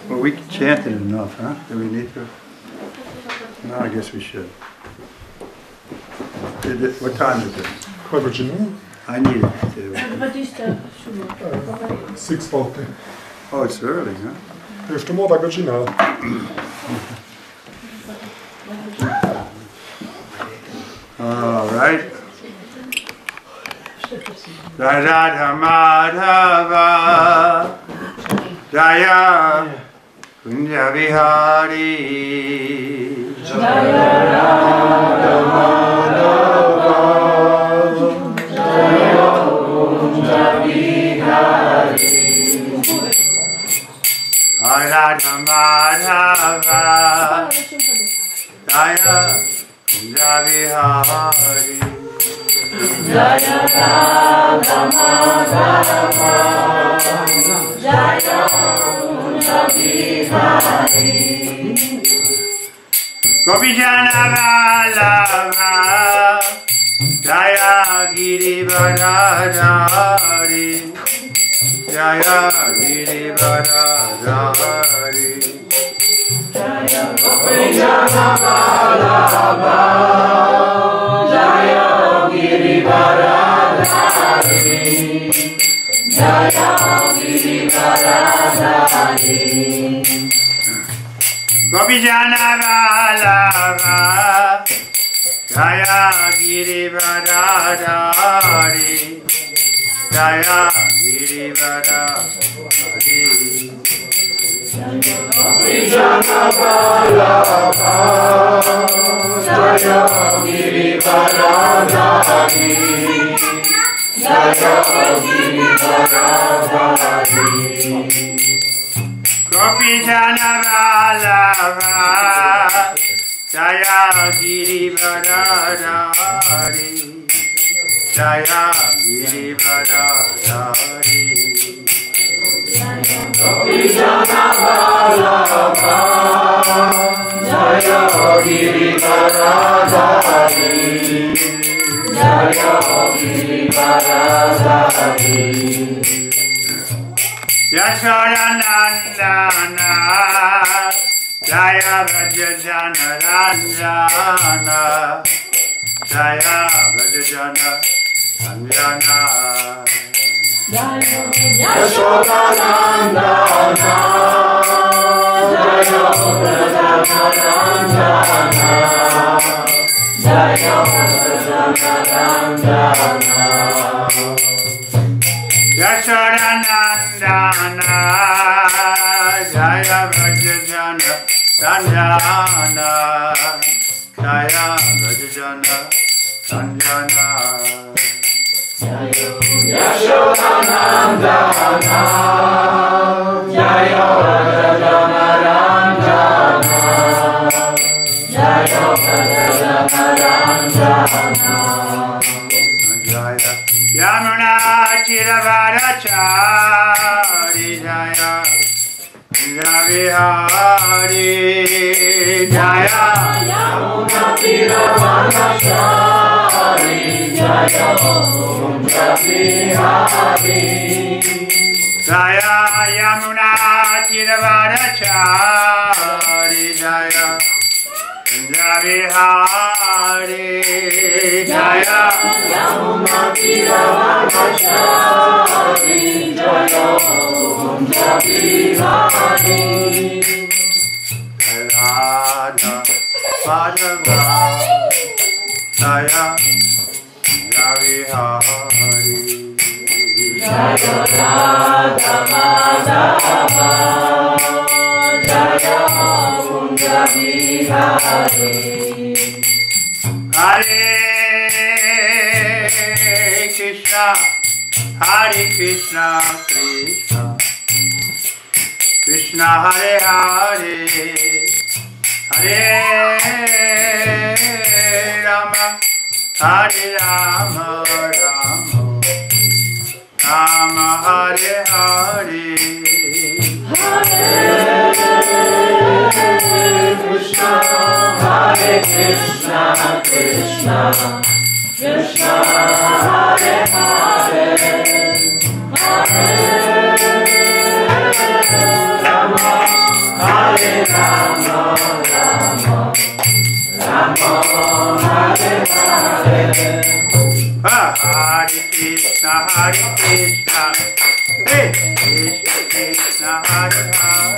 Well, we chanted enough, huh? Do we need to? No, I guess we should. What time is it? I need it to. 6:40. Oh, it's early, huh? Jeszcze młoda godzina. All right. Radha Madhava Jaya Kunja Vihari Jaya Radha Madhava Jaya Kunja Vihari Radha Madhava Jaya Kunja Vihari Jaya Radha Madhava Jaya Kunja Vihari Gopijana Vallabha Jaya Girivardhari Jaya Girivardhari Jaya Gopijana Vallabha Jaya Girivardhari Jaya Girivardhari Gopijana Vallabha Jaya Girivardhari Jaya Girivardhari Gopijana Vallabha Jaya Girivardhari Jaya Girivardhari Gopijana Vallabha Jaya Girivardhari Jaya Girivardhari Gopijana Vallabha Jaya Girivardhari Jaya Girivardhari Yashodanandana Jaya Vrajajana Ranjana Jaya Vrajajana Ranjana Yashodanandana Jaya Vrajajana Ranjana Jaya Vrajajana Ranjana Yashodanandana Jaya Vrajajana Ranjana Jaya Vrajajana Ranjana Yashodanandana Jaya Vrajajana Ranjana Jaya Vrajajana Ranjana Jaya Yamuna Chiravarachari Jaya Vihari Jaya Yamuna Chiravarachari Jaya Vihari Jaya Yamuna Chiravarachari Jaya Vihari Jaya Yamuna Chiravarachari Jaya Vihari Radha Madhava Jaya Vihari Jaya Radha Madhava Jaya Vihari Hare Krishna Hare Krishna Krishna Krishna Hare Hare Hare Rama Hare Rama Rama Rama Hare Hare Hare Krishna Hare Krishna Krishna Krishna Hare Hare Hare Rama Hare Krishna, hey, Krishna Krishna, Hare Hare,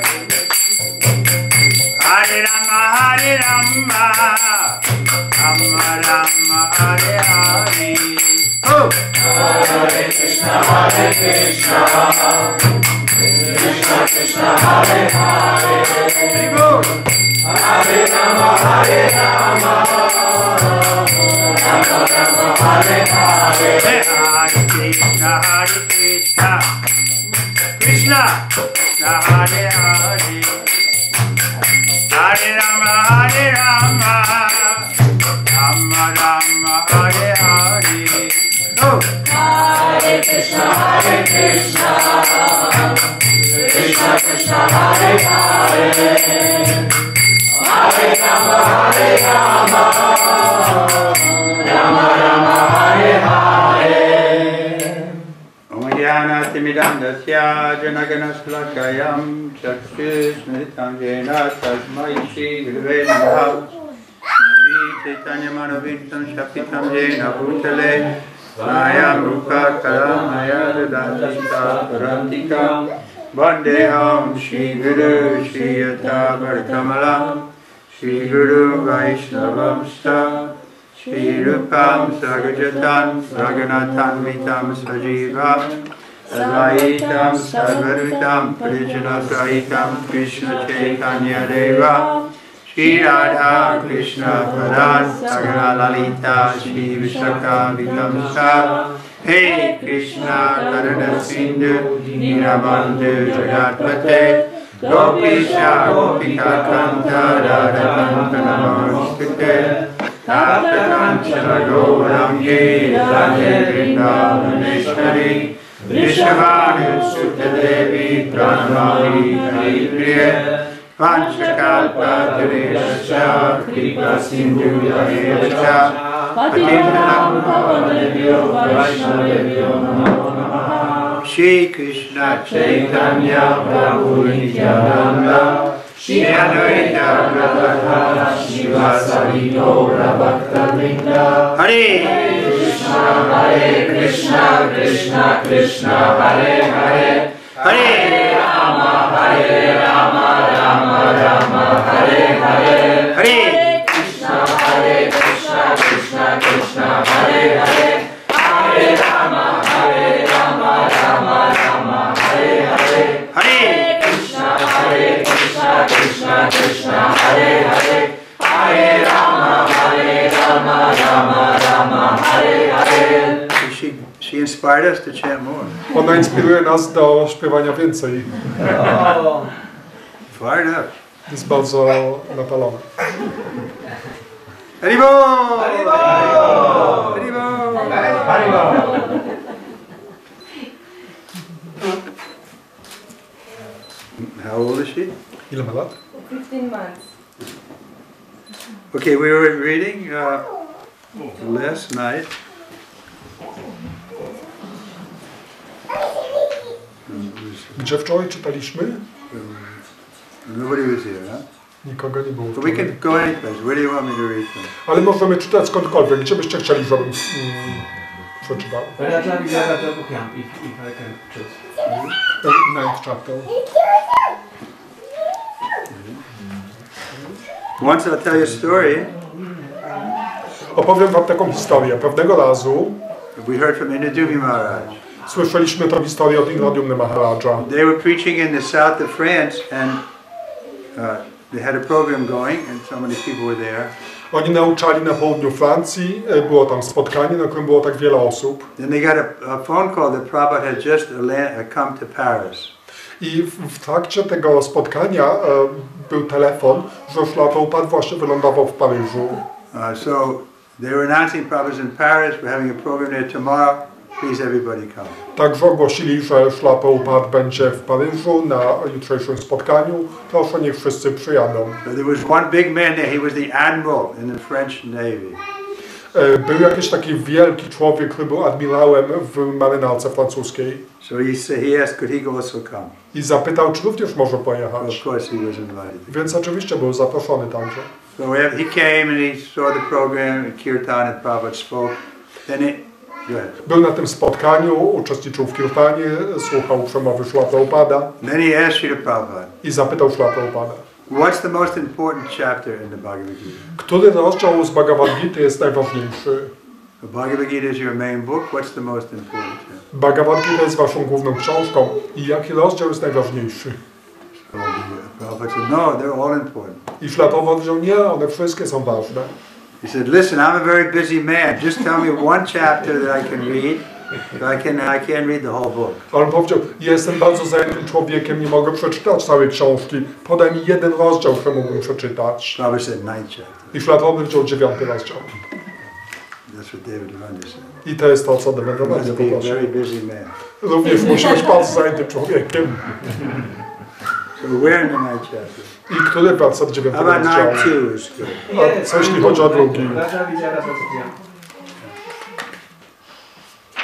Hare Rama, Rama Rama, Hare Hare. Oh, Hare Krishna, Krishna Krishna, Hare Hare, Hare Rama, Hare Rama, Rama Rama, Hare Hare. Hare Krishna, Krishna Krishna, Hare Hare, Hare Rama, Rama Rama, Hare Hare. Oh, Hare Krishna, Krishna Krishna, Hare Hare, Hare Rama, Rama Rama, Hare Hare. Om Jnanatimidam Dasya Janaganaslakayam Chakshusmritam Jena Tasmai Shri Gurave Namaha. Shri Chaitanya Manovintam Shapitam Jena Bhutale Mayam Rupa Karamaya Dadasita Parantikam Vandeham Shri Guru Shri Yata Varkamalam Shri Guru Vaishnavam Sta Shri Rupam Sagajatan Raghunathan Vitam Sajivam Advaitam Sarvarutam Parijana Sahitam Krishna Chaitanya Deva Shri Radha Krishna Padan Sagara Lalita Shri Vishaka Vitamsa. Hey Krishna Karana Sindhu Dinabandhu Jagatpate Gopisha Gopika Kanta Radha Kanta Namaskute Tapta Kanchana Gaurangi Radhe Vrindavaneshwari Vishavanu Sutta Devi Pranamani Haripriya Panchakalpa Tareshasya Kripa Sindhu Yahevacha Patitanam Pavanebhyo Vaishnavebhyo Namo Namaha. Shri Krishna Chaitanya Prabhu Nityananda Shri Advaita Gadadhara Shivasari Gaura Bhakta Vrinda. Hare Krishna, Krishna Krishna, Hare Hare, Hare Rama, Rama Rama, Hare Hare, Hare Krishna, Krishna Krishna, Hare Hare, Hare Rama, Rama Hare Hare, Hare Krishna, Krishna Krishna, Hare Hare, Hare Rama, Rama Hare Hare. She inspired us to chant more. Ona inspiruje nas do śpiewania więcej. Fired up. Jest bardzo napalona. Haribo! Haribo! Haribo! Haribo! How old is she? Ile ma lat? 15 months. Okay, we were reading last night. Gdzie wczoraj czytaliśmy? Nobody was here, huh? Nikogo nie było. But we can go any place. Where do you want me to read from? Ale możemy czytać skądkolwiek. Gdzie byście chcieli, żebym przeczytał? But I'd like to get out of the book, if I can choose. Ninth chapter. Once I'll tell you a story. Opowiem wam taką historię. Pewnego razu We heard from Inadumi Maharaj. słyszeliśmy tę historię od Inadumny Maharaja. They were preaching in the south of France, and they had a program going, and so many people were there. Oni nauczali na południu Francji, było tam spotkanie, na którym było tak wiele osób. Then they got a phone call that Prabhupada had just come to Paris. I w trakcie tego spotkania był telefon, że Śla Prabhupada właśnie wylądował w Paryżu. So they were announcing Prabhupada's in Paris. We're having a program there tomorrow. Please everybody come. Także ogłosili, że Śla Prabhupada będzie w Paryżu na jutrzejszym spotkaniu. Proszę, niech wszyscy przyjadą. So there was one big man there. He was the admiral in the French Navy. Był jakiś taki wielki człowiek, który był admirałem w marynarce francuskiej. So he asked, could he also come? I zapytał, czy również może Of pojechać. course he was invited. Więc oczywiście był zaproszony także. So he came and he saw the program, Kirtan, and Prabhupada spoke. Then go ahead. Był na tym spotkaniu, uczestniczył w kirtanie, słuchał przemowy Śrila Prabhupada. Then he asked Srila Prabhupada, I zapytał Śrila Prabhupada, what's the most important chapter in the Bhagavad Gita? który rozdział z Bhagavad Gita jest najważniejszy? The Bhagavad Gita is your main book. What's the most important chapter? Bhagavad Gita jest waszą główną książką. I jaki rozdział jest najważniejszy? So Prabhupada said, no, they're all important. I Śrila Prabhupada powiedział, nie, one wszystkie są ważne. He said, listen, I'm a very busy man. Just tell me one chapter that I can read. So I can't read the whole book. Ale on powiedział, jestem bardzo zajętym człowiekiem, nie mogę przeczytać całej książki. Podaj mi jeden rozdział, który mógłbym przeczytać. Prabhupada said, 9th chapter. I Śrila Prabhupada powiedział 9 rozdział. That's what David Devendra said. I to jest to, co Devendra You must be a poprosił. very busy man. Również musi być bardzo zajętym człowiekiem. So we're in the 9th chapter. I który werset 9 How about rozdziału? 9.2 is good. A co jeśli chodzi o drugi?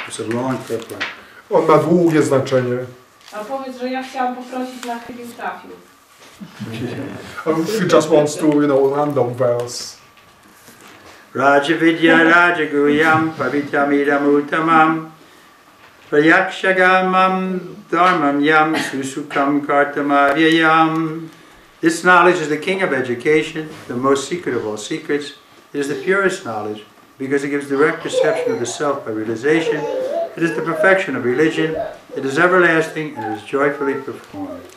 It's a long purport. On ma długie znaczenie. A powiedz, że ja chciałam poprosić na chybił trafił. He just wants to, random verse. Raja Vidya Raja Guyam Pavitamidam Uttamam Prayakshagamam Dharmam Yam Susukam Kartamavyayam. This knowledge is the king of education, the most secret of all secrets. It is the purest knowledge because it gives direct perception of the self by realization. It is the perfection of religion. It is everlasting and it is joyfully performed.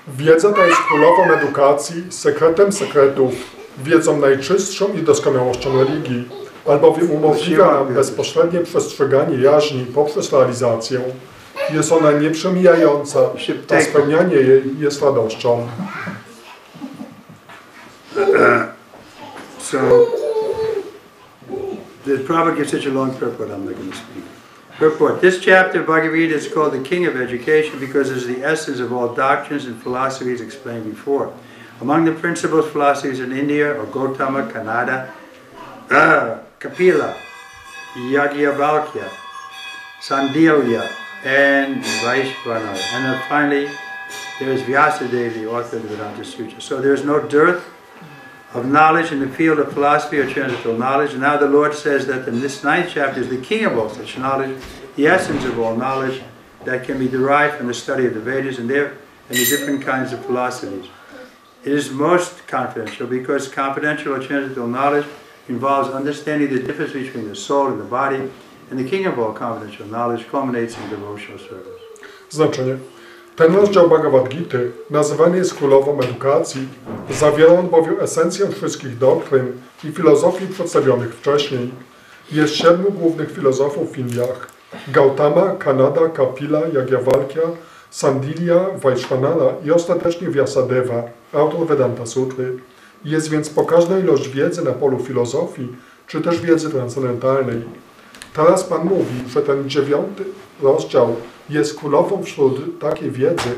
Wiedza ta jest królową edukacji, sekretem sekretów, wiedzą najczystszą i doskonałością religii, albowiem umożliwia nam bezpośrednie przestrzeganie jaźni poprzez realizację. Jest ona nieprzemijająca, a spełnianie jej jest radością. So, the Prabhupada gives such a long purport, I'm not going to speak. Purport. This chapter of Bhagavad Gita is called the King of Education because it is the essence of all doctrines and philosophies explained before. Among the principal philosophies in India are Gautama, Kanada, Kapila, Yajnavalkya, Sandilya, and Vaishvana. And then finally, there is Vyasadeva, the author of the Vedanta Sutra. So there is no dearth of knowledge in the field of philosophy or transcendental knowledge. And now the Lord says that in this 9th chapter is the king of all such knowledge, the essence of all knowledge that can be derived from the study of the Vedas and the different kinds of philosophies. It is most confidential because confidential or transcendental knowledge involves understanding the difference between the soul and the body, and the king of all confidential knowledge culminates in devotional service. Znaczenie. Ten rozdział Bhagavad Gita, nazywany jest królową edukacji, zawiera on bowiem esencję wszystkich doktryn i filozofii przedstawionych wcześniej. Jest 7 głównych filozofów w Indiach: Gautama, Kanada, Kapila, Yajnavalkya, Sandilya, Vaishvanana i ostatecznie Vyasadeva, autor Vedanta Sutry. Jest więc pokaźna ilość wiedzy na polu filozofii, czy też wiedzy transcendentalnej. Teraz Pan mówi, że ten 9 rozdział jest królową wśród takiej wiedzy,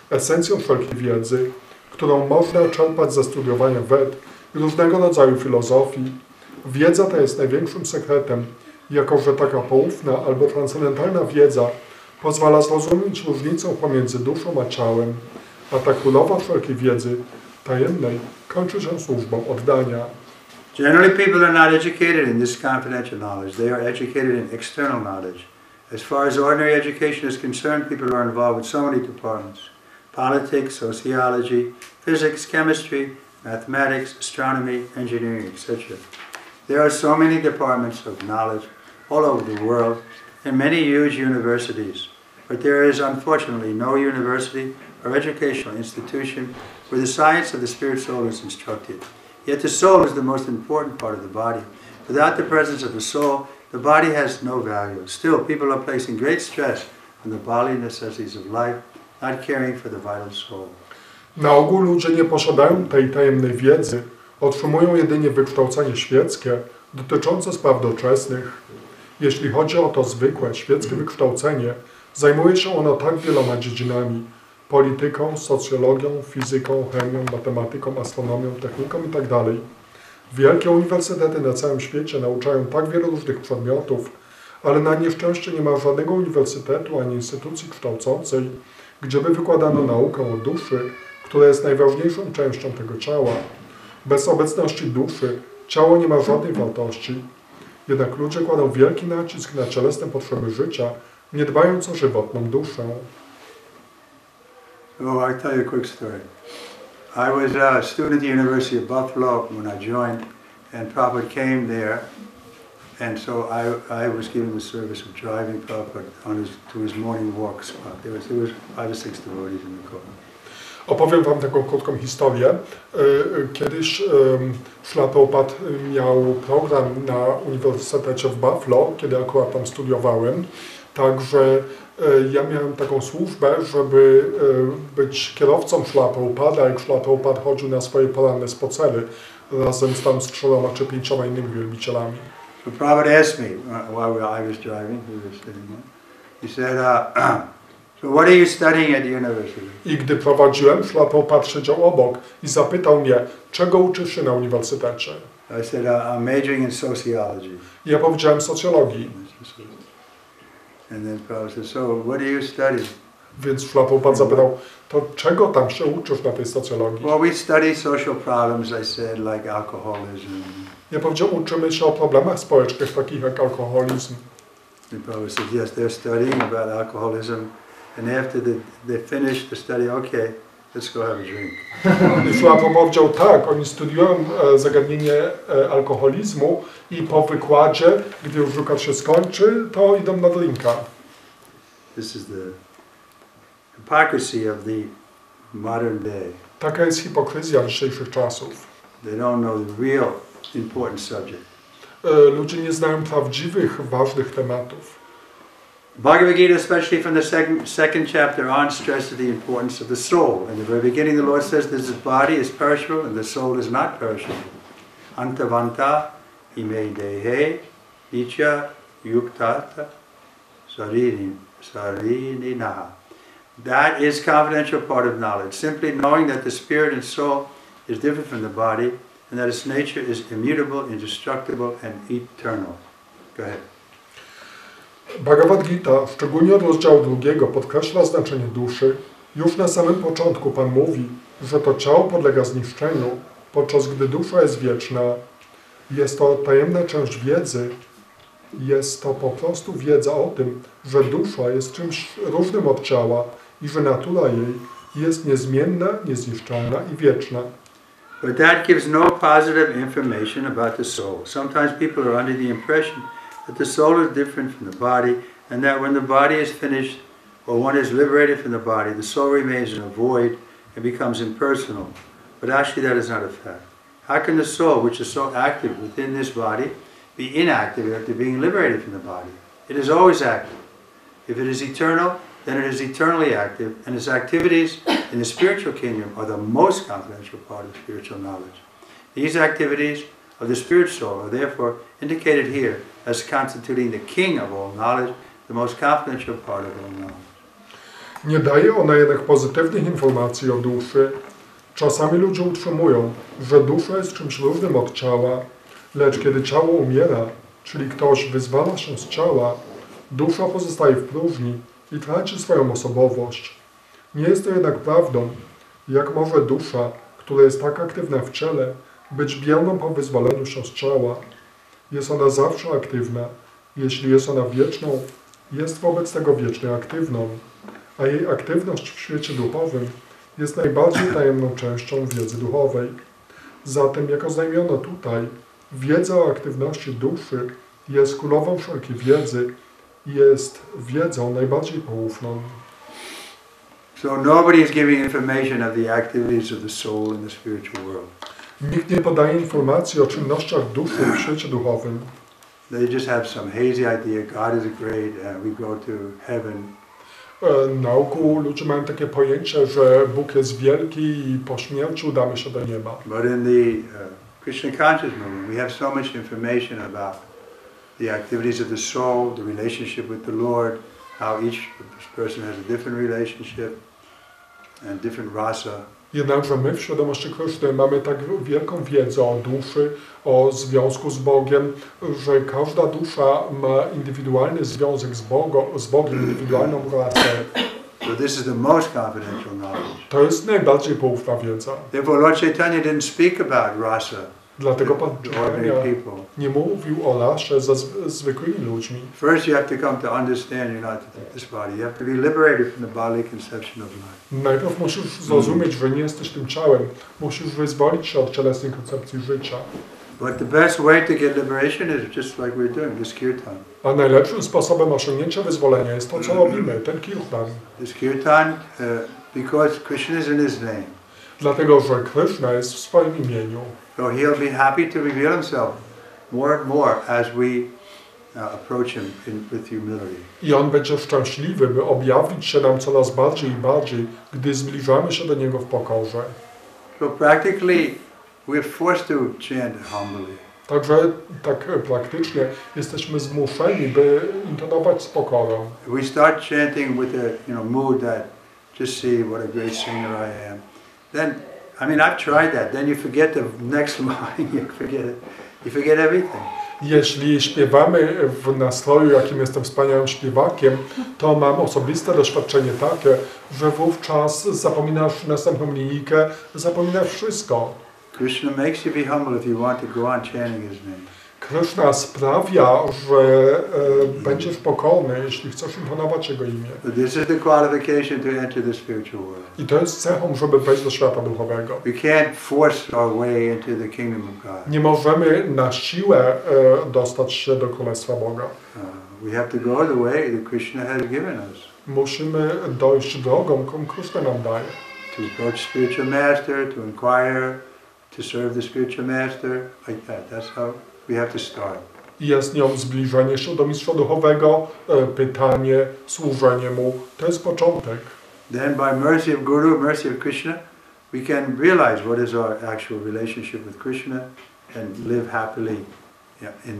esencją wszelkiej wiedzy, którą można czerpać ze studiowania Ved i różnego rodzaju filozofii. Wiedza ta jest największym sekretem, jako że taka poufna albo transcendentalna wiedza pozwala zrozumieć różnicę pomiędzy duszą a ciałem, a ta królowa wszelkiej wiedzy tajemnej kończy się służbą oddania. Generally, people are not educated in this confidential knowledge. They are educated in external knowledge. As far as ordinary education is concerned, people are involved with so many departments: politics, sociology, physics, chemistry, mathematics, astronomy, engineering, etc. There are so many departments of knowledge all over the world and many huge universities. But there is unfortunately no university or educational institution where the science of the spirit soul is instructed. Yet the soul is the most important part of the body. Without the presence of the soul, the body has no value. Still, people are placing great stress on the bodily necessities of life, not caring for the vital soul. Na ogół ludzie nie posiadają tej tajemnej wiedzy, otrzymują jedynie wykształcenie świeckie dotyczące spraw doczesnych. Jeśli chodzi o to zwykłe, świeckie wykształcenie, zajmuje się ono tak wieloma dziedzinami: polityką, socjologią, fizyką, chemią, matematyką, astronomią, techniką itd. Wielkie uniwersytety na całym świecie nauczają tak wielu różnych przedmiotów, ale na nieszczęście nie ma żadnego uniwersytetu ani instytucji kształcącej, gdzie by wykładano naukę o duszy, która jest najważniejszą częścią tego ciała. Bez obecności duszy ciało nie ma żadnej wartości. Jednak ludzie kładą wielki nacisk na cielesne potrzeby życia, nie dbając o żywotną duszę. Oh, I'll tell you a quick story. I was a student at the University of Buffalo when I joined, and Prabhupada came there, and so I was given the service of driving Prabhupada to his morning walks. There was 5 or 6 devotees in the car. Opowiem wam taką krótką historię. Kiedyś Śla Prabhupada miał program na Uniwersytecie w Buffalo, kiedy akurat tam studiowałem. Także ja miałem taką służbę, żeby być kierowcą Śla Prabhupada, jak Śla Prabhupada chodził na swoje poranne spacery razem tam z 3 czy 5 innymi wielbicielami. So Prabhupada asked me while I was driving, we were sitting there. He said, so what are you studying at the university? I gdy prowadziłem, Śla Prabhupada siedział obok i zapytał mnie, czego uczysz się na uniwersytecie? I said, I'm majoring in sociology. I ja powiedziałem socjologii. And then Prabhupada said, so what do you study? Więc Śla Prabhupada zapytał, to czego tam się uczysz na tej socjologii? Well, we study social problems, I said, like alcoholism. Ja powiedziałem, uczymy się o problemach społecznych, takich jak alkoholizm. And Prabhupada said, yes, they're studying about alcoholism. And after they finished the study, okay, let's go have a drink. I Śla Prabhupada powiedział, tak, oni studiują zagadnienie alkoholizmu i po wykładzie, gdy już wykład się skończy, to idą na drinka. This is the hypocrisy of the modern day. Taka jest hipokryzja dzisiejszych czasów. They don't know the real important subject. Ludzie nie znają prawdziwych, ważnych tematów. Bhagavad Gita, especially from the second chapter on, stresses the importance of the soul. In the very beginning, the Lord says this body is perishable and the soul is not perishable. Antavanta ime dehe icha yuktata sarininaha. That is confidential part of knowledge. Simply knowing that the spirit and soul is different from the body and that its nature is immutable, indestructible, and eternal. Go ahead. Bhagavad Gita, szczególnie od rozdziału 2, podkreśla znaczenie duszy. Już na samym początku Pan mówi, że to ciało podlega zniszczeniu, podczas gdy dusza jest wieczna. Jest to tajemna część wiedzy. Jest to po prostu wiedza o tym, że dusza jest czymś różnym od ciała i że natura jej jest niezmienna, niezniszczalna i wieczna. But that gives no positive information about the soul. Sometimes people are under the impression that the soul is different from the body, and that when the body is finished, or one is liberated from the body, the soul remains in a void and becomes impersonal. But actually that is not a fact. How can the soul, which is so active within this body, be inactive after being liberated from the body? It is always active. If it is eternal, then it is eternally active, and its activities in the spiritual kingdom are the most confidential part of spiritual knowledge. These activities of the spirit soul are therefore indicated here as constituting the king of all knowledge, the most confidential part of all knowledge. Nie daje ona jednak pozytywnych informacji o duszy. Czasami ludzie utrzymują, że dusza jest czymś różnym od ciała, lecz kiedy ciało umiera, czyli ktoś wyzwala się z ciała, dusza pozostaje w próżni i traci swoją osobowość. Nie jest to jednak prawdą, jak może dusza, która jest tak aktywna w ciele, być bierną po wyzwoleniu się z ciała. Jest ona zawsze aktywna. Jeśli jest ona wieczną, jest wobec tego wiecznie aktywną, a jej aktywność w świecie duchowym jest najbardziej tajemną częścią wiedzy duchowej. Zatem, jak oznajmiono tutaj, wiedza o aktywności duszy jest królową wszelkiej wiedzy i jest wiedzą najbardziej poufną. So nobody is giving information of the activities of the soul in the spiritual world. Nikt nie podaje informacji o czynnościach duszy w świecie duchowym. They just have some hazy idea, God is great, and we go to heaven. Na ogół ludzie mają takie pojęcie, że Bóg jest wielki i po śmierci udamy się do nieba. But in the Krishna conscious movement, we have so much information about the activities of the soul, the relationship with the Lord, how each person has a different relationship and different rasa. Jednakże my w świadomości Kryszny mamy tak wielką wiedzę o duszy, o związku z Bogiem, że każda dusza ma indywidualny związek z Bogiem, indywidualną rasę. So this is the most confidential knowledge. To jest najbardziej poufna wiedza. Therefore, Lord Chaitanya didn't speak about rasa, Dlatego Pan the ordinary Chaitanya people. nie mówił o rasie ze zwykłymi ludźmi. First, you have to come to understand you're not this body. You have to be liberated from the bodily conception of life. Najpierw musisz zrozumieć, że nie jesteś tym ciałem. Musisz wyzwolić się od cielesnej koncepcji życia. But the best way to get liberation is just like we're doing, this kirtan. A najlepszym sposobem osiągnięcia wyzwolenia jest to, co robimy, ten kirtan. This kirtan, because Krishna is in his name. Dlatego, że Kryszna jest w swoim imieniu. So he'll be happy to reveal himself more and more as we approach him with humility. I On będzie szczęśliwy, by objawić się nam coraz bardziej i bardziej, gdy zbliżamy się do Niego w pokorze. So practically, we're forced to chant humbly. Także tak praktycznie jesteśmy zmuszeni, by intonować z pokorą. We start chanting with a mood that just see what a great singer I am. Then, I mean, I've tried that. Then you forget the next line. You forget everything. Jeśli śpiewamy w nastroju, jakim jestem wspaniałym śpiewakiem, to mam osobiste doświadczenie takie, że wówczas zapominasz następną linijkę, zapominasz wszystko. Krishna makes you be humble if you want to go on chanting his name. Kryszna sprawia, że będziesz pokorny, jeśli chcesz intonować Jego imię. This is the qualification to enter the spiritual world. I to jest cechą, żeby wejść do świata duchowego. We can't force our way into the kingdom of God. Nie możemy na siłę dostać się do Królestwa Boga. We have to go the way that Krishna has given us. Musimy dojść drogą, którą Kryszna nam daje. To approach spiritual master, to inquire, to serve the spiritual master, like that. That's how we have to start. I jest nią zbliżenie się do mistrza duchowego, pytanie, służenie mu. To jest początek. Then by mercy of Guru, mercy of Krishna, we can realize what is our actual relationship with Krishna and live happily in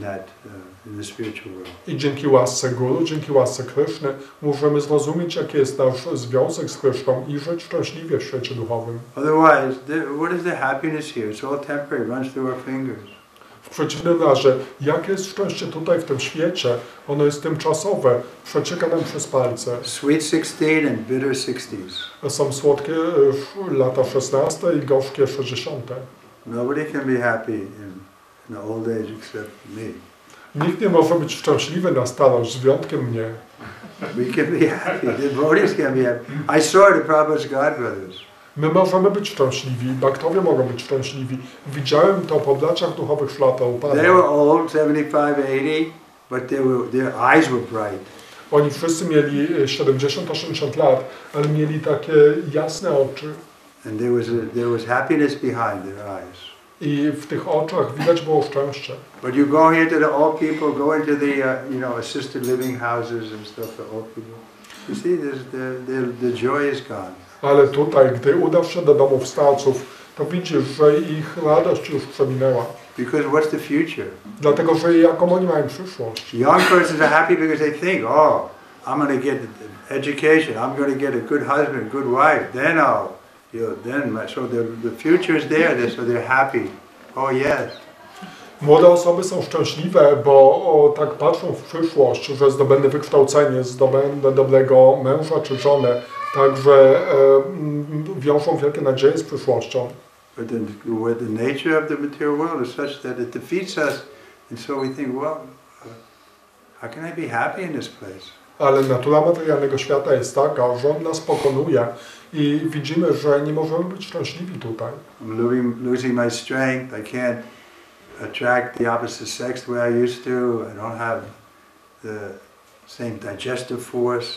the spiritual world. I dzięki łasce Guru, dzięki łasce Kryszny możemy zrozumieć, jaki jest nasz związek z Kryszną i żyć szczęśliwie w świecie duchowym. Otherwise, what is the happiness here? It's all temporary, runs through our fingers. W przeciwnym razie, jakie jest szczęście tutaj w tym świecie? Ono jest tymczasowe, przecieka nam przez palce. Sweet 16 and bitter 60s. Są słodkie lata 16 i gorzkie 60. Nobody can be happy in the old age except me. Nikt nie może być szczęśliwy na starość, z wyjątkiem mnie. We can be happy. The devotees can be happy. I saw the Prabhupada's godbrothers. My możemy być szczęśliwi, baktowie mogą być szczęśliwi. Widziałem to po braciach duchowych Szlata Upada. They were old, 75, 80, but their eyes were bright. Oni wszyscy mieli 70-80 lat, ale mieli takie jasne oczy. And there was happiness behind their eyes. I w tych oczach widać było szczęście. But you go here to the old people, go into the assisted living houses and stuff for old people. You see, the joy is gone. Ale tutaj, gdy udasz się do domów starców, to widzisz, że ich radość już przeminęła. Because what's the future? Dlatego, że jaką oni mają przyszłość. Young persons are happy because they think, oh, I'm going to get education, I'm going to get a good husband, good wife, then so the future is there, so they're happy. Oh yes. Młode osoby są szczęśliwe, bo tak patrzą w przyszłość, że zdobędę wykształcenie, zdobędę dobrego męża czy żonę, także wiążą wielkie nadzieje z przyszłością. But the nature of the material world is such that it defeats us, and so we think, well, how can I be happy in this place? Ale natura materialnego świata jest taka, że on nas pokonuje i widzimy, że nie możemy być szczęśliwi tutaj. I'm losing my strength. I can't attract the opposite sex the way I used to. I don't have the same digestive force.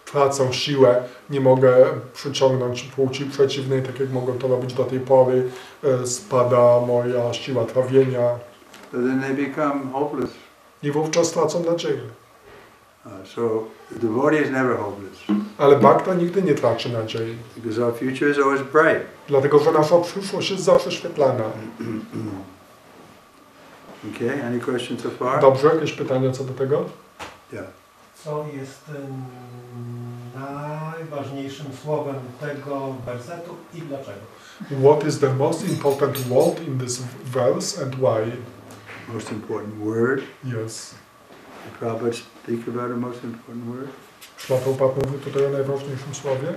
Tracę siłę, nie mogę przyciągnąć płci przeciwnej, tak jak mogłem to robić do tej pory. Spada moja siła trawienia. So then they become hopeless. I wówczas tracą nadzieję. So the devotee is never hopeless. Ale bhakta nigdy nie traci nadziei. Because our future is always bright. Dlatego, że nasza przyszłość jest zawsze świetlana. Okay, any questions so far? Dobrze, jakieś pytania co do tego? Yeah. Co jest najważniejszym słowem tego wersetu i dlaczego? What is the most important word in this verse and why? Most important word? Yes. Did Prabhupada speak about a most important word? Szlachtopat mówi tutaj o najważniejszym słowie.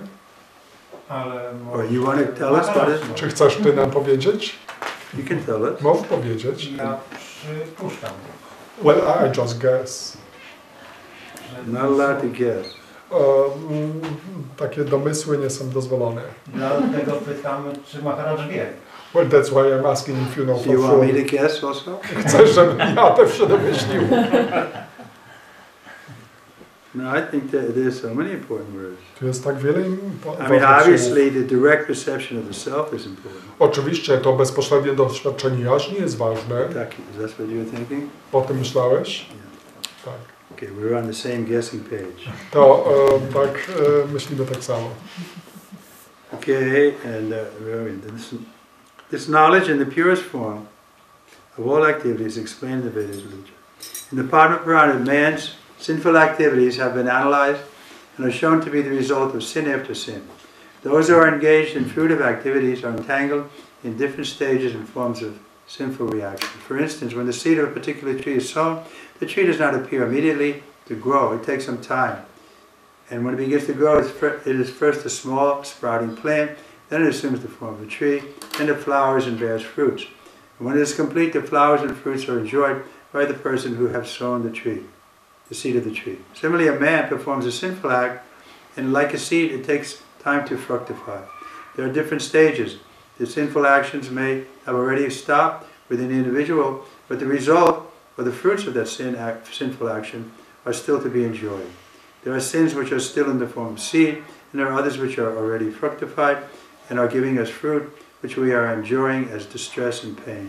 Ale Or you want to tell us what it is? Czy chcesz ty nam powiedzieć? You can tell us. Możesz powiedzieć. Ja przypuszczam, Well, I just guess. że Not allowed to guess. Takie domysły nie są dozwolone. dlatego pytamy, czy Maharaj wie. Well, that's why I'm asking if you know Do for you want me sure. to guess also? Chcesz, żebym ja też się domyślił? No, I think that there's so many important words. Tu jest tak wiele I mean, ważnych słów. obviously, the direct perception of the self is important. Oczywiście to bezpośrednie doświadczenie jaźni jest ważne. Taki, is that what you were thinking? O tym myślałeś? Tak. Okay, we're on the same guessing page. To tak myślimy tak samo. Okay, and this knowledge in the purest form of all activities explained in the Vedas literature. In the Padma Purana, man's sinful activities have been analyzed and are shown to be the result of sin after sin. Those who are engaged in fruitive activities are entangled in different stages and forms of sinful reaction. For instance, when the seed of a particular tree is sown, the tree does not appear immediately to grow. It takes some time. And when it begins to grow, it is first a small sprouting plant, then it assumes the form of a tree, then it flowers and bears fruits. And when it is complete, the flowers and fruits are enjoyed by the person who has sown the tree, the seed of the tree. Similarly, a man performs a sinful act, and like a seed, it takes time to fructify. There are different stages. The sinful actions may have already stopped within the individual, but the result or the fruits of that sinful action are still to be enjoyed. There are sins which are still in the form of seed, and there are others which are already fructified and are giving us fruit, which we are enjoying as distress and pain.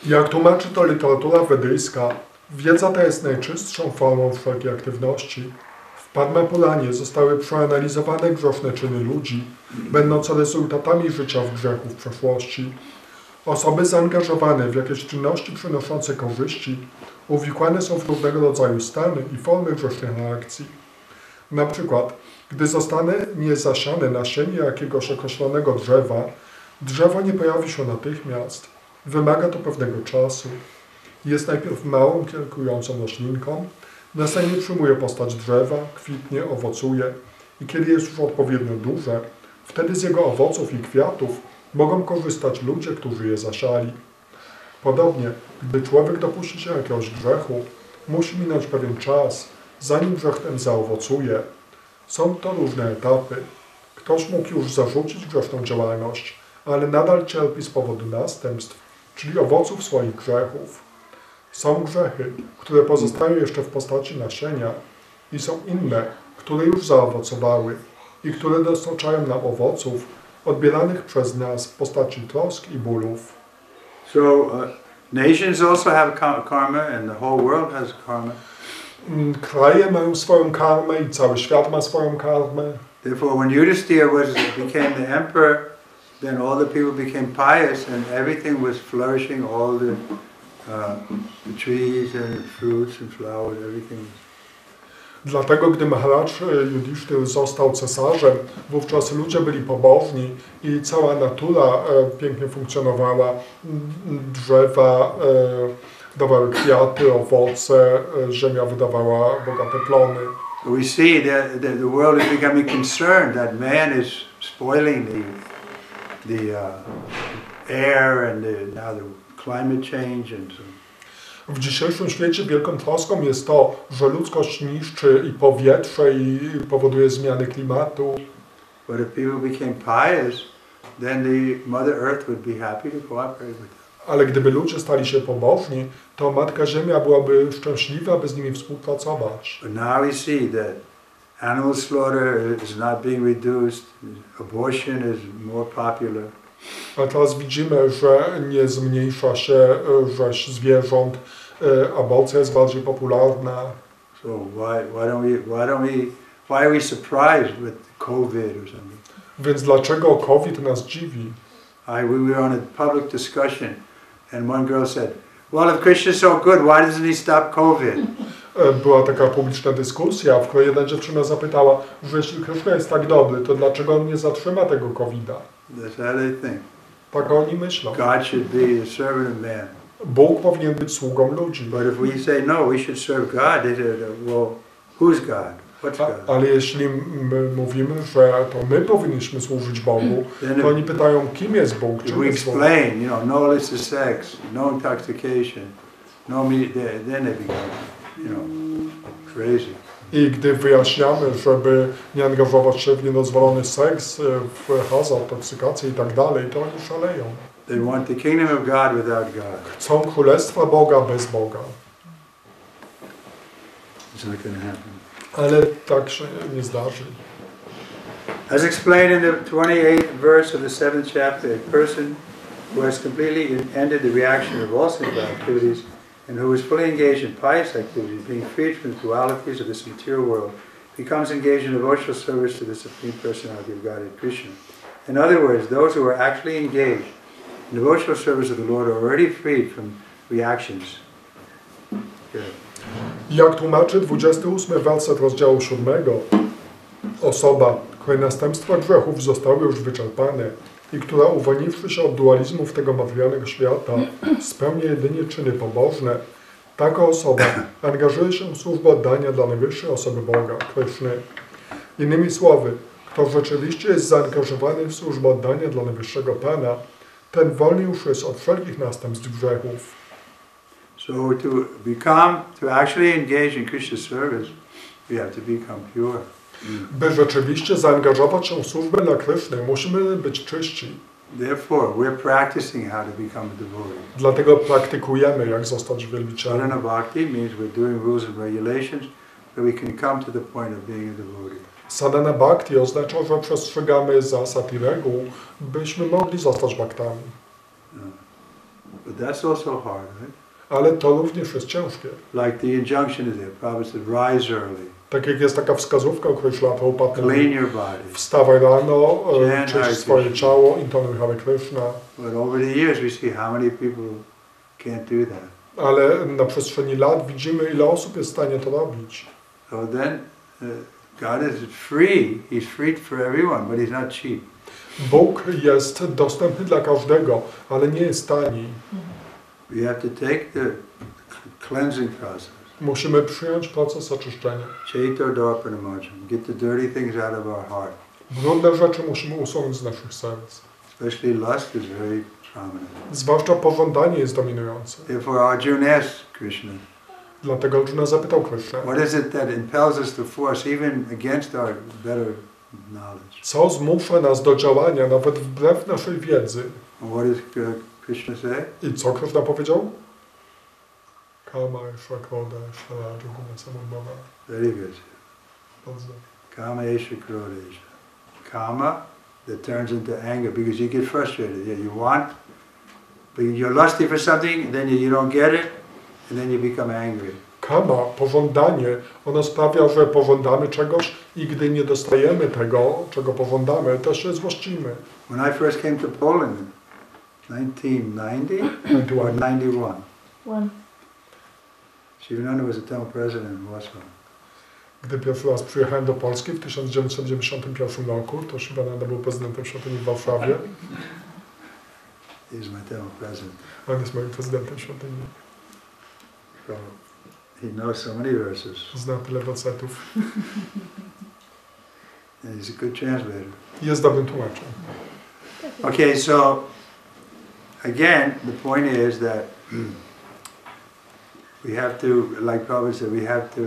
Jak tłumaczy to literatura wedyjska, wiedza ta jest najczystszą formą wszelkiej aktywności. W Padma Puranie zostały przeanalizowane grzeszne czyny ludzi, będące rezultatami życia w grzechu w przeszłości. Osoby zaangażowane w jakieś czynności przynoszące korzyści uwikłane są w różnego rodzaju stany i formy grzesznych reakcji. Na przykład, gdy zostanie zasiane nasienie jakiegoś określonego drzewa, drzewo nie pojawi się natychmiast. Wymaga to pewnego czasu. Jest najpierw małą, kiełkującą roślinką, następnie przyjmuje postać drzewa, kwitnie, owocuje i kiedy jest już odpowiednio duże, wtedy z jego owoców i kwiatów mogą korzystać ludzie, którzy je zasiali. Podobnie, gdy człowiek dopuści się jakiegoś grzechu, musi minąć pewien czas, zanim grzech ten zaowocuje. Są to różne etapy. Ktoś mógł już zarzucić grzeszną działalność, ale nadal cierpi z powodu następstw, czyli owoców swoich grzechów. Są grzechy, które pozostają jeszcze w postaci nasienia i są inne, które już zaowocowały i które dostarczają nam owoców odbieranych przez nas w postaci trosk i bólów. So, nations also have karma, and the whole world has karma. Kraje mają swoją karmę i cały świat ma swoją karmę. Therefore, when Yudhisthira became the emperor, then all the people became pious, and everything was flourishing. All the trees and fruits and flowers, everything. Dlatego, gdy Maharaj Yudhishthir został cesarzem, wówczas ludzie byli pobożni i cała natura pięknie funkcjonowała. Drzewa dawały kwiaty, owoce, ziemia wydawała bogate plony. We see that the world is becoming concerned that man is spoiling the air and now the climate change and so. W dzisiejszym świecie wielką troską jest to, że ludzkość niszczy i powietrze i powoduje zmiany klimatu. But if people became pious, then the Mother Earth would be happy to cooperate with them. Ale gdyby ludzie stali się pobożni, to Matka Ziemia byłaby szczęśliwa, by z nimi współpracować. But now we see that animal slaughter is not being reduced, abortion is more popular. A teraz widzimy, że nie zmniejsza się rzeź zwierząt, aborcja jest bardziej popularna. So why are we surprised with COVID or something? Więc dlaczego COVID nas dziwi? We were on a public discussion, and one girl said, "Well, if Krishna is so good, why doesn't he stop COVID?" Była taka publiczna dyskusja, w której jedna dziewczyna zapytała, że jeśli Kryszna jest tak dobry, to dlaczego on nie zatrzyma tego COVID-a? That's how they think. Tak oni myślą. God should be a servant of man. Bóg powinien być sługą ludzi. But if we say no, we should serve God, they say, well, who's God? What's God? Ale jeśli my mówimy, że to my powinniśmy służyć Bogu, to oni pytają, kim jest Bóg, If czym we jest Bóg. explain, no illicit sex, no intoxication, no meat, then they become, crazy. I gdy wyjaśniamy, żeby nie angażować się w niedozwolony seks, w hazard, toksykację i tak dalej, to oni szaleją. They want the kingdom of God without God. Chcą królestwa Boga bez Boga. It's not going to happen. Ale tak się nie zdarzy. As explained in the 28th verse of the 7th chapter, a person who has completely ended the reaction of all sinful activities and who is fully engaged in pious activities, being freed from the dualities of this material world, becomes engaged in devotional service to the Supreme Personality of God, Krishna. In other words, those who are actually engaged in devotional service of the Lord are already freed from reactions. Good. Jak tłumaczy 28 werset rozdziału 7, osoba, której następstwa grzechów zostały już wyczerpane i która uwolniwszy się od dualizmów tego materialnego świata, spełnia jedynie czyny pobożne, taka osoba angażuje się w służbę oddania dla najwyższej osoby Boga, Kryszny. Innymi słowy, kto rzeczywiście jest zaangażowany w służbę oddania dla najwyższego Pana, ten wolny już jest od wszelkich następstw grzechów. So to actually engage in Krishna's service, we have to become pure. By rzeczywiście zaangażować się w służbę dla Kryszny, musimy być czyści. Therefore, we're practicing how to become a devotee. Dlatego praktykujemy, jak zostać wielbicielem. Sadhana bhakti means we're doing rules and regulations so we can come to the point of being a devotee. Sadhana bhakti oznacza, że przestrzegamy zasad i reguł, byśmy mogli zostać bhaktami. But that's also hard, right? Ale to również jest ciężkie. Like the injunction is there, Prabhupada said, rise early, Tak jak jest taka wskazówka, o której szła Prabhupada clean mówi, your body. wstawaj rano, Chant Hare czyść swoje Krishna. ciało, intonuj Hare Kryszna. But over the years we see how many people can't do that. Ale na przestrzeni lat widzimy, ile osób jest w stanie to robić. So then God is free, He's free for everyone, but He's not cheap. Bóg jest dostępny dla każdego, ale nie jest tani. We have to take the cleansing process. Musimy przyjąć proces oczyszczenia. Chaito darpanamajam. Get the dirty things out of our heart. Brudne rzeczy musimy usunąć z naszych serc. Especially lust is very prominent. Zwłaszcza pożądanie jest dominujące. Therefore Arjuna asked Krishna, Dlatego Arjuna zapytał Krysznę, what is it that impels us to force even against our better knowledge? co zmusza nas do działania, nawet wbrew naszej wiedzy. And what does Krishna say? I co Kryszna powiedział? Kama, Shrakroda, Sharaja, Guna, Samudbhava. Very good. Bardzo. Kama esha krodesha. Kama that turns into anger because you get frustrated. Yeah, you want, but you're lusty for something, and then you don't get it, and then you become angry. Kama, pożądanie, ono sprawia, że pożądamy czegoś i gdy nie dostajemy tego, czego pożądamy, to się złościmy. When I first came to Poland in 1990 or 91, Shivananda was a temple president in Warsaw. Gdy pierwszy raz przyjechałem do Polski w 1991 roku, to Shivananda był prezydentem świątyni w Warszawie. He's my temple president. On jest moim prezydentem świątyni. So he knows so many verses. Zna tyle wersetów. And he's a good translator. Jest dobrym tłumaczem. Okay, so again, the point is that we have to, like Prabhupada said, we have to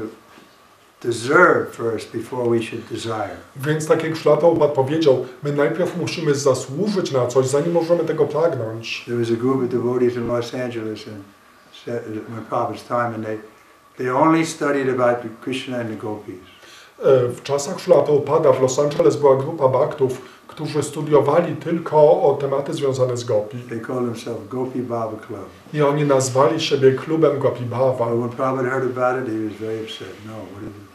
deserve first before we should desire. Więc tak jak Prabhupada powiedział, my najpierw musimy zasłużyć na coś, zanim możemy tego pragnąć. There was a group of devotees in Los Angeles in Prabhupada's time, and they only studied about Krishna and the gopis. W czasach Prabhupada w Los Angeles była grupa bhaktów, którzy studiowali tylko o tematy związane z gopi. They called themselves Gopi Baba Club. I oni nazwali siebie klubem Gopi Baba. But when Prabhupada heard about it, he was very upset. No, what is it?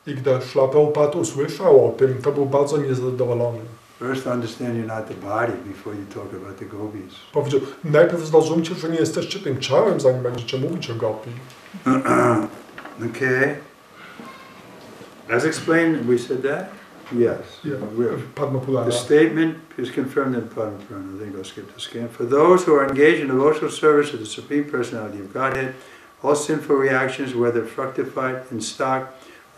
I gdy Prabhupada usłyszał o tym, to był bardzo niezadowolony. First understand you're not the body before you talk about the gopis. Powiedział, najpierw zrozumcie, że nie jesteście tym ciałem, zanim będziecie mówić o gopi. Okay. As explained, we said that? Yes. The statement is confirmed in Padma Purana. I think I'll skip this again. For those who are engaged in devotional service of the Supreme Personality of Godhead, all sinful reactions, whether fructified in stock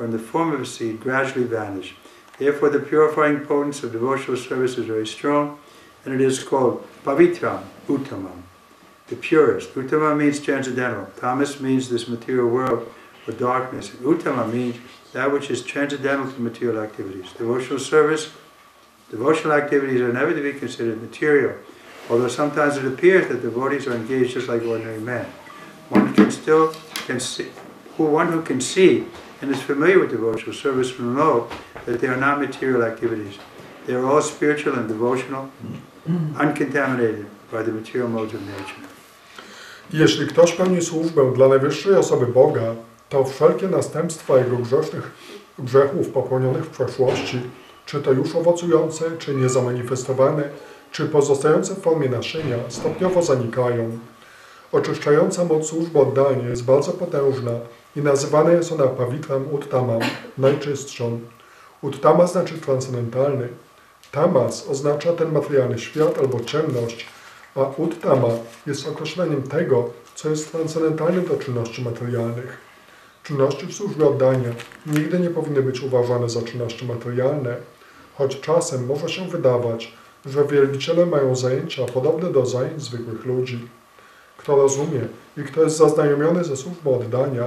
from the form of a seed gradually vanish. Therefore, the purifying potency of devotional service is very strong, and it is called pavitram, uttamam, the purest. Uttama means transcendental. Tamas means this material world or darkness. And uttama means that which is transcendental to material activities. Devotional activities are never to be considered material, although sometimes it appears that devotees are engaged just like ordinary men. One who can see and is familiar with devotional service will know that they are not material activities. They are all spiritual and devotional, uncontaminated by the material modes of nature. Jeśli ktoś pełni służbę dla najwyższej osoby Boga, to wszelkie następstwa jego grzechów popełnionych w przeszłości, czy to już owocujące, czy niezamanifestowane, czy pozostające w formie nasienia, stopniowo zanikają. Oczyszczająca moc służby oddania jest bardzo potężna i nazywana jest ona pavitram uttamam, najczystszą. Uttama znaczy transcendentalny. Tamas oznacza ten materialny świat albo ciemność, a uttama jest określeniem tego, co jest transcendentalnym do czynności materialnych. Czynności w służbie oddania nigdy nie powinny być uważane za czynności materialne, choć czasem może się wydawać, że wielbiciele mają zajęcia podobne do zajęć zwykłych ludzi. Kto rozumie i kto jest zaznajomiony ze służbą oddania,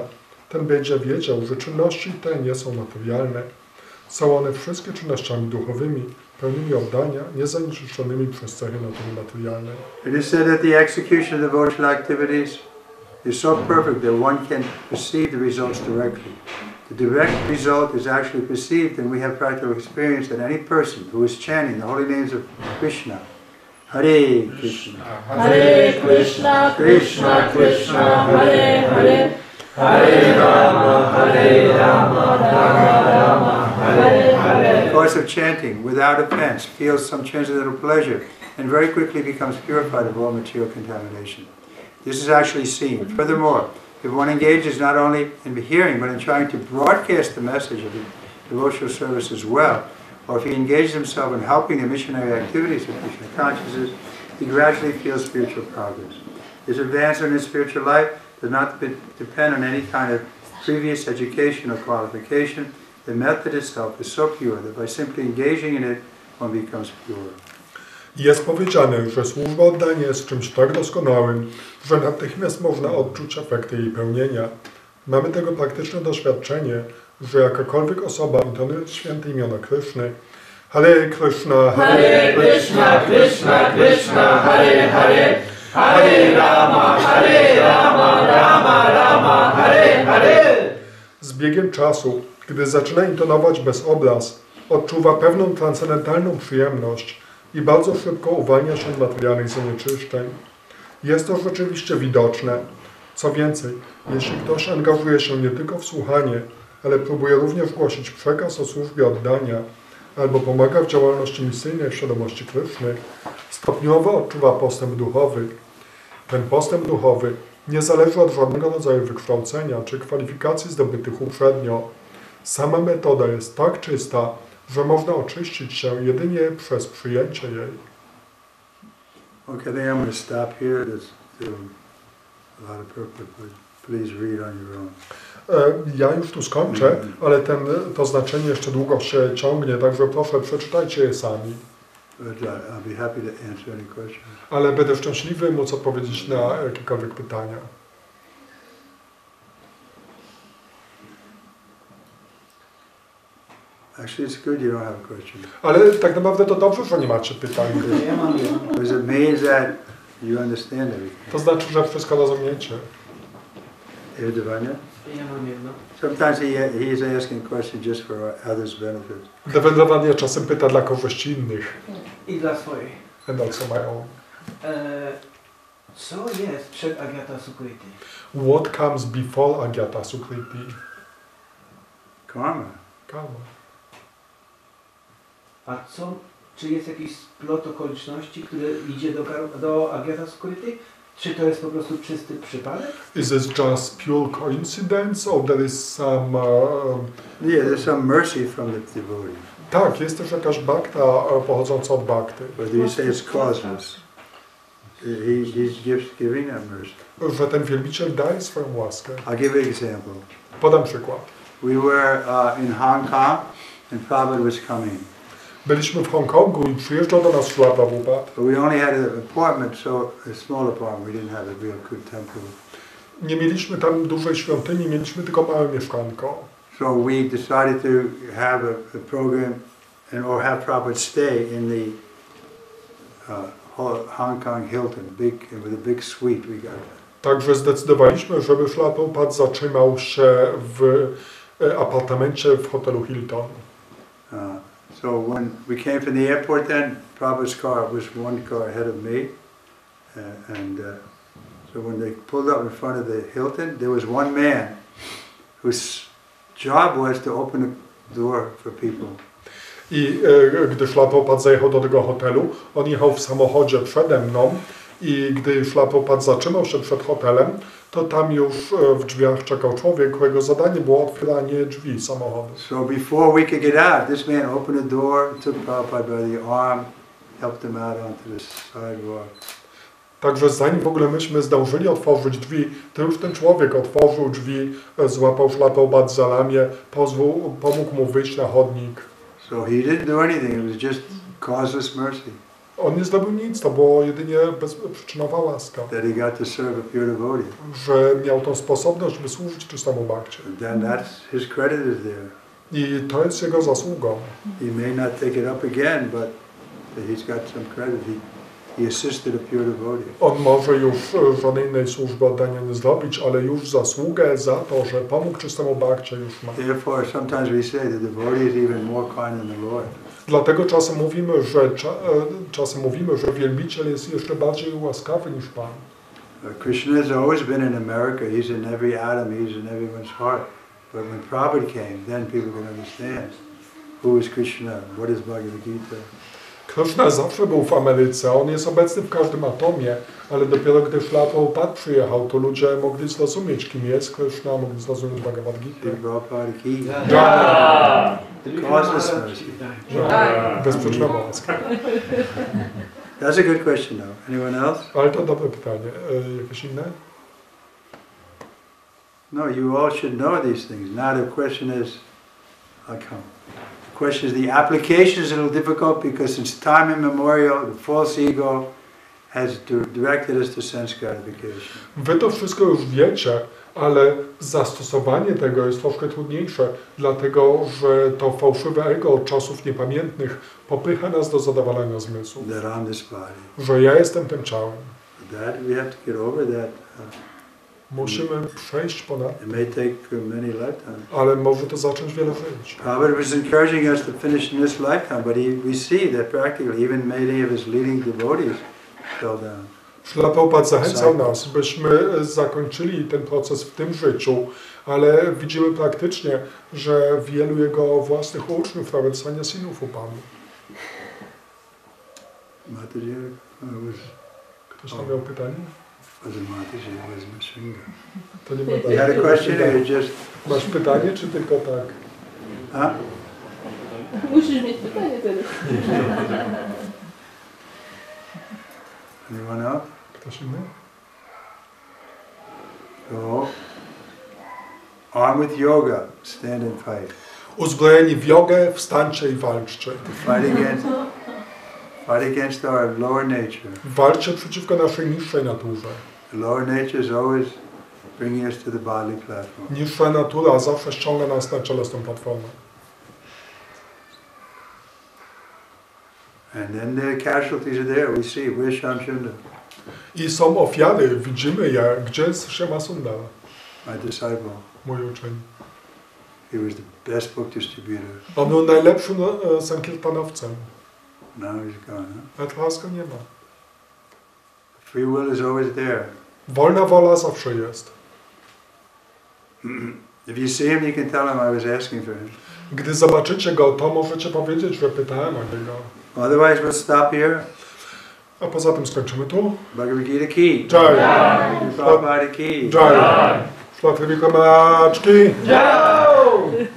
ten będzie wiedział, że czynności te nie są materialne. Są one wszystkie czynnościami duchowymi, pełnymi oddania, niezanieczyszczonymi przez cechy natury materialnej. It is said that the execution of devotional activities is so perfect that one can perceive the results directly. The direct result is actually perceived, and we have practical experience that any person who is chanting the holy names of Krishna, Hare Krishna, Hare Krishna, Krishna Krishna, Hare Hare, Hare Rama, Hare Rama, Rama Rama, Hare Hare. in the course of chanting, without offense, feels some transcendental pleasure, and very quickly becomes purified of all material contamination. This is actually seen. Furthermore, if one engages not only in hearing, but in trying to broadcast the message of the devotional service as well, or if he engages himself in helping the missionary activities of Krishna consciousness, he gradually feels spiritual progress. His advancement in spiritual life does not depend on any kind of previous education or qualification. The method itself is so pure that by simply engaging in it, one becomes pure. Jest powiedziane, że służba oddania jest czymś tak doskonałym, że natychmiast można odczuć efekty jej pełnienia. Mamy tego praktyczne doświadczenie, że jakakolwiek osoba intonuje święte imiona Kryszny, Hare Kryszna, Hare Krishna, Krishna Krishna, Hare Hare, Hare Rama, Rama Rama, Hare Hare. z biegiem czasu, gdy zaczyna intonować bez obraz, odczuwa pewną transcendentalną przyjemność i bardzo szybko uwalnia się od materialnych zanieczyszczeń. Jest to rzeczywiście widoczne. Co więcej, jeśli ktoś angażuje się nie tylko w słuchanie, ale próbuje również głosić przekaz o służbie oddania, albo pomaga w działalności misyjnej w świadomości Kryszny, stopniowo odczuwa postęp duchowy. Ten postęp duchowy nie zależy od żadnego rodzaju wykształcenia czy kwalifikacji zdobytych uprzednio. Sama metoda jest tak czysta, że można oczyścić się jedynie przez przyjęcie jej. Okay, then I'm going to stop here. That's still a lot of purpose, but please read on your own. Ja już tu skończę, ale to znaczenie jeszcze długo się ciągnie, także proszę, przeczytajcie je sami. But I'll be happy to answer any questions. Ale będę szczęśliwy móc odpowiedzieć na jakiekolwiek pytania. Actually, it's good you don't have a question. Ale tak naprawdę to dobrze, że nie macie pytań. Because it means that you understand everything. To znaczy, że wszystko rozumiecie. Evdavanya? Ja mam jedno. Sometimes he's asking questions just for others' benefit. Dewendowanie czasem pyta dla korzyści innych. I dla swojej. And also my own. Co jest przed Agyata Sukriti? What comes before Agyata Sukriti? Karma. Karma. A co, czy jest jakiś splot okoliczności, który idzie do Agyata Sukriti? Czy to jest po prostu czysty przypadek? Is this just pure coincidence or there is some... Yeah, there's some mercy from the devotee. Tak, jest też jakaś bhakta pochodząca od bhakty. But you say it's causeless. He's giving that mercy. Że ten wielbiciel daje swoją łaskę. I'll give you an example. Podam przykład. We were in Hong Kong and Prabhupada was coming. Byliśmy w Hongkongu i przyjeżdżał do nas Śrila Prabhupada. But we only had an apartment, so a small apartment. We didn't have a real good temple. Nie mieliśmy tam dużej świątyni, mieliśmy tylko małe mieszkanko. So we decided to have a program or have Prabhupada stay in the Hong Kong Hilton, with a big suite we got. Także zdecydowaliśmy, żeby Śrila Prabhupada zatrzymał się w apartamencie w hotelu Hilton. So when we came from the airport then, Prabhupada's car was one car ahead of me. So when they pulled up in front of the Hilton, there was one man whose job was to open the door for people. I gdy Śrila Prabhupada zajechał do tego hotelu, on jechał w samochodzie przede mną i gdy Śrila Prabhupada zatrzymał się przed hotelem, to tam już w drzwiach czekał człowiek, którego zadanie było otwieranie drzwi samochodu. So before we could get out, this man opened the door, took Prabhupada by the arm, helped him out onto the sidewalk. Także zanim w ogóle myśmy zdążyli otworzyć drzwi, to już ten człowiek otworzył drzwi, złapał Śrila Prabhupada za ramię, pomógł mu wyjść na chodnik. So he didn't do anything, it was just causeless mercy. On nie zrobił nic, to było jedynie bezprzyczynowa łaska. That he got to serve a pure devotee. Że miał tą sposobność, by służyć czystemu bhakcie. Then his credit is there. I to jest jego zasługą. He may not take it up again, but he's got some credit. He assisted a pure devotee. On może już żadnej innej służby oddania nie zrobić, ale już zasługę za to, że pomógł czystemu bhakcie już ma. Therefore, sometimes we say the devotee is even more kind than the Lord. Dlatego czasem mówimy, że wielbiciel jest jeszcze bardziej łaskawy niż Pan. Krishna has always been in America. He's in every atom. He's in everyone's heart. But when Prabhupada came, then people could understand who is Krishna, what is Bhagavad Gita. Kryszna zawsze był w Ameryce, on jest obecny w każdym atomie, ale dopiero gdy Śrila Prabhupada przyjechał, to ludzie mogli zrozumieć, kim jest Kryszna, mogli zrozumieć Bhagavad Gita. Bezprzeczynowa łaska. That's a good question, though. Anyone else? Ale to dobre pytanie. Jakieś inne? No, you all should know these things. Now the question is, the question is the application is a little difficult because since time immemorial, the false ego has directed us to sense gratification. Wy to wszystko już wiecie, ale zastosowanie tego jest troszkę trudniejsze, dlatego że to fałszywe ego od czasów niepamiętnych popycha nas do zadowalania zmysłów. That I'm this body. Że ja jestem tym ciałem. That we have to get over that. Musimy przejść ponad. It may take many lifetimes. Ale może to zacząć wiele żyć. Prabhupada was encouraging us to finish in this lifetime, but we see that practically even many of his leading devotees fell down. Śrila Prabhupada zachęcał nas, byśmy zakończyli ten proces w tym życiu, ale widzimy praktycznie, że wielu jego własnych uczniów, nawet sanyasinów upadło. Ktoś tam miał pytanie? To nie ma Masz pytanie, czy tylko tak? Musisz mieć pytanie teraz. Anyone else? Ktoś inny? So, armed with yoga, stand and fight. Uzbrojeni w jogę, wstańcie i walczcie. Fight against our lower nature. Walczcie przeciwko naszej niższej naturze. The lower nature is always bringing us to the bodily platform. Niższa natura zawsze ściąga nas na cielesną platformę. And then the casualties are there. We see where's Shamsunda. I są ofiary, widzimy je. Gdzie jest Shema Sundara? My disciple. Mój uczeń. He was the best book distributor. On był najlepszym sankirtanowcem. Now he's gone. A teraz go nie ma. Free will is always there. Wolna wola zawsze jest. If you see him, you can tell him I was asking for him. Gdy zobaczycie go, to możecie powiedzieć, że pytałem o niego. Otherwise, we'll stop here. A poza tym skończymy tu. Bhagavad Gita ki. Jai. Prabhupada ki. Jai. Trivikrama Swami. Jai.